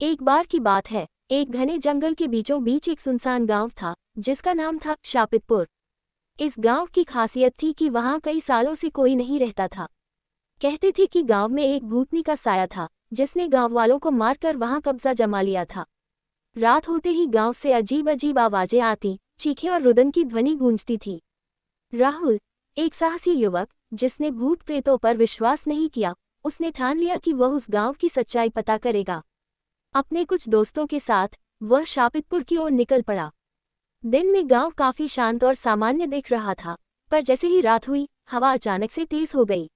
एक बार की बात है, एक घने जंगल के बीचों बीच एक सुनसान गांव था, जिसका नाम था शापितपुर। इस गांव की खासियत थी कि वहां कई सालों से कोई नहीं रहता था। कहते थे कि गांव में एक भूतनी का साया था, जिसने गांव वालों को मारकर वहां कब्जा जमा लिया था। रात होते ही गांव से अजीब अजीब आवाजें आती, चीखें और रुदन की ध्वनि गूंजती थी। राहुल, एक साहसी युवक, जिसने भूत प्रेतों पर विश्वास नहीं किया, उसने ठान लिया कि वह उस गांव की सच्चाई पता करेगा। अपने कुछ दोस्तों के साथ वह शापितपुर की ओर निकल पड़ा। दिन में गांव काफी शांत और सामान्य दिख रहा था, पर जैसे ही रात हुई, हवा अचानक से तेज हो गई।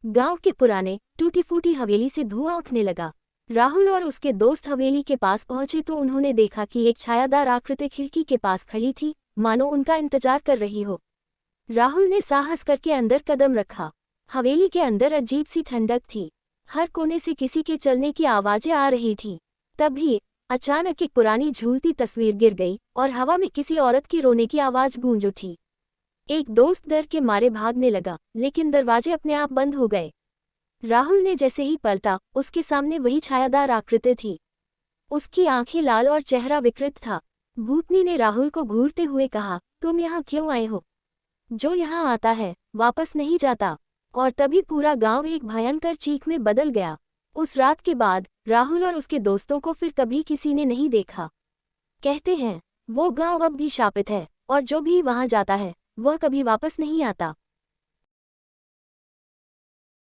गांव के पुराने टूटी फूटी हवेली से धुआं उठने लगा। राहुल और उसके दोस्त हवेली के पास पहुंचे तो उन्होंने देखा कि एक छायादार आकृति खिड़की के पास खड़ी थी, मानो उनका इंतजार कर रही हो। राहुल ने साहस करके अंदर कदम रखा। हवेली के अंदर अजीब सी ठंडक थी। हर कोने से किसी के चलने की आवाजें आ रही थीं। तभी अचानक एक पुरानी झूलती तस्वीर गिर गई और हवा में किसी औरत की रोने की आवाज गूंज उठी। एक दोस्त डर के मारे भागने लगा, लेकिन दरवाजे अपने आप बंद हो गए। राहुल ने जैसे ही पलटा, उसके सामने वही छायादार आकृति थी। उसकी आंखें लाल और चेहरा विकृत था। भूतनी ने राहुल को घूरते हुए कहा, तुम यहाँ क्यों आए हो? जो यहाँ आता है वापस नहीं जाता। और तभी पूरा गांव एक भयंकर चीख में बदल गया। उस रात के बाद राहुल और उसके दोस्तों को फिर कभी किसी ने नहीं देखा। कहते हैं वो गांव अब भी शापित है, और जो भी वहां जाता है वह कभी वापस नहीं आता।